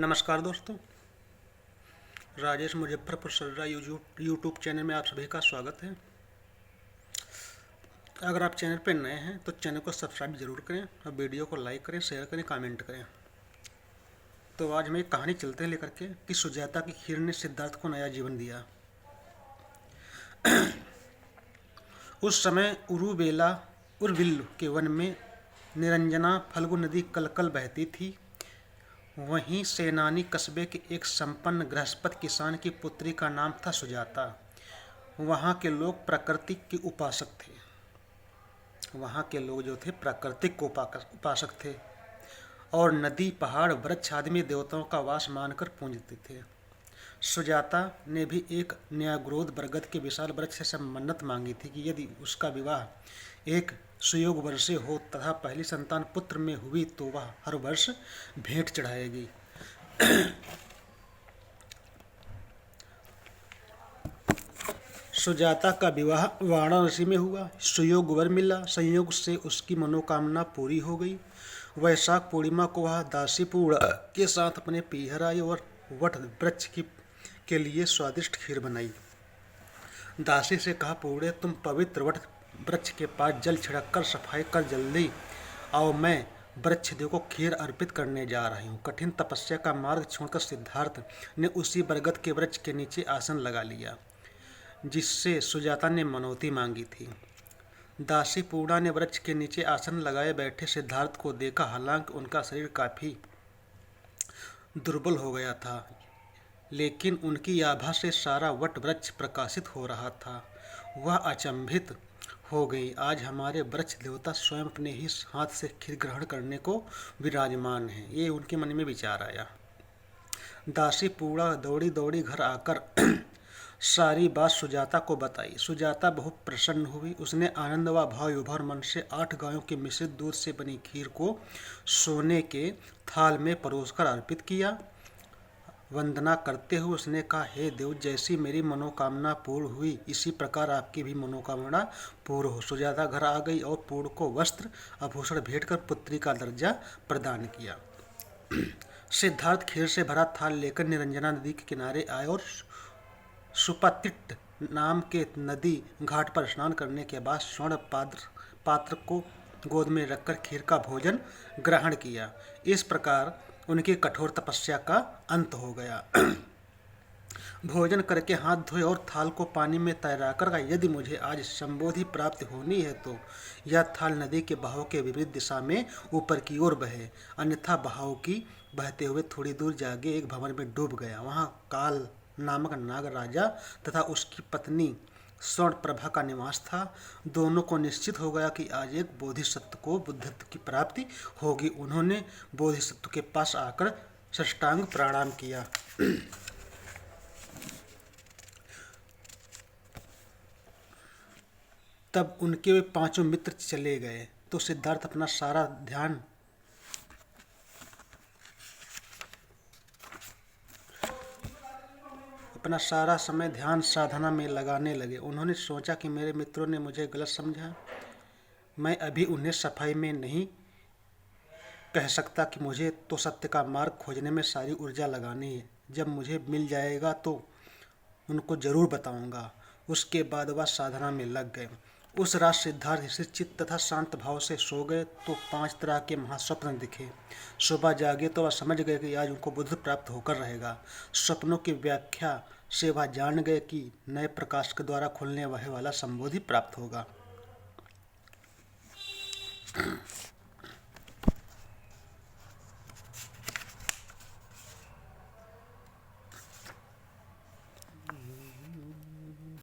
नमस्कार दोस्तों, Rajesh Muzaffarpur सर्रा YouTube channel में आप सभी का स्वागत है। अगर आप चैनल पर नए हैं तो चैनल को सब्सक्राइब जरूर करें और वीडियो को लाइक करें, शेयर करें, कमेंट करें। तो आज हम एक कहानी चलते हैं लेकर के कि सुजाता की खीर ने सिद्धार्थ को नया जीवन दिया। उस समय उर्विल्ल के वन में निरंजना फल्गु नदी कलकल बहती थी। वहीं सेनानी कस्बे के एक संपन्न गृहस्पत किसान की पुत्री का नाम था सुजाता। वहाँ के लोग प्रकृति के उपासक थे। वहाँ के लोग जो थे प्राकृतिक को उपासक थे और नदी, पहाड़, वृक्ष आदि देवताओं का वास मानकर पूजते थे। सुजाता ने भी एक न्यायग्रोध बरगद के विशाल वृक्ष से मन्नत मांगी थी कि यदि उसका विवाह एक सुयोग वर्ष से हो तथा पहली संतान पुत्र में हुई तो वह हर वर्ष भेंट चढ़ाएगी। सुजाता का विवाह वाराणसी में हुआ। सुयोग वर मिला, संयोग से उसकी मनोकामना पूरी हो गई। वैशाख पूर्णिमा को वह दासी पूर्णा के साथ अपने पीहर आई और वट वृक्ष के लिए स्वादिष्ट खीर बनाई। दासी से कहा, पूर्णे तुम पवित्र वट वृक्ष के पास जल छिड़ककर सफाई कर जल्दी आओ, मैं वृक्ष देव को खीर अर्पित करने जा रही हूँ। कठिन तपस्या का मार्ग छोड़कर सिद्धार्थ ने उसी बरगद के वृक्ष के नीचे आसन लगा लिया जिससे सुजाता ने मनौती मांगी थी। दासी पूर्णा ने वृक्ष के नीचे आसन लगाए बैठे सिद्धार्थ को देखा। हालांकि उनका शरीर काफी दुर्बल हो गया था, लेकिन उनकी आभा से सारा वट वृक्ष प्रकाशित हो रहा था। वह अचंभित हो गई। आज हमारे वृक्ष देवता स्वयं अपने ही हाथ से खीर ग्रहण करने को विराजमान है, ये उनके मन में विचार आया। दासी पूर्णा दौड़ी दौड़ी घर आकर सारी बात सुजाता को बताई। सुजाता बहुत प्रसन्न हुई। उसने आनंद व भाव विभोर मन से 8 गायों के मिश्रित दूध से बनी खीर को सोने के थाल में परोसकर अर्पित किया। वंदना करते हुए उसने कहा, हे देव, जैसी मेरी मनोकामना पूर्ण हुई इसी प्रकार आपकी भी मनोकामना पूर्ण हो। सुजाता घर आ गई और पूर्ण को वस्त्र आभूषण भेंट कर पुत्री का दर्जा प्रदान किया। सिद्धार्थ खीर से भरा थाल लेकर निरंजना नदी के किनारे आए और सुपातिट्ट नाम के नदी घाट पर स्नान करने के बाद स्वर्ण पात्र को गोद में रखकर खीर का भोजन ग्रहण किया। इस प्रकार उनकी कठोर तपस्या का अंत हो गया। भोजन करके हाथ धोए और थाल को पानी में तैराकर कहा, यदि मुझे आज संबोधि प्राप्त होनी है तो यह थाल नदी के बहाव के विपरीत दिशा में ऊपर की ओर बहे, अन्यथा बहाव की बहते हुए थोड़ी दूर जाके एक भवन में डूब गया। वहाँ काल नामक नाग राजा तथा उसकी पत्नी स्वर्ण प्रभा का निवास था। दोनों को निश्चित हो गया कि आज एक बोधिसत्व को बुद्धत्व की प्राप्ति होगी। उन्होंने बोधिसत्व के पास आकर साष्टांग प्रणाम किया। तब उनके वे 5 मित्र चले गए तो सिद्धार्थ अपना सारा समय ध्यान साधना में लगाने लगे। उन्होंने सोचा कि मेरे मित्रों ने मुझे गलत समझा। मैं अभी उन्हें सफाई में नहीं कह सकता कि मुझे तो सत्य का मार्ग खोजने में सारी ऊर्जा लगानी है। जब मुझे मिल जाएगा तो उनको जरूर बताऊंगा। उसके बाद वह साधना में लग गए। उस रात सिद्धार्थ स्थिर चित्त तथा शांत भाव से सो गए तो 5 तरह के महास्वप्न दिखे। सुबह जागे तो वह समझ गए कि आज उनको बुद्ध प्राप्त होकर रहेगा। स्वप्नों की व्याख्या से वह जान गए कि नए प्रकाश के द्वारा खुलने वाला संबोधि प्राप्त होगा।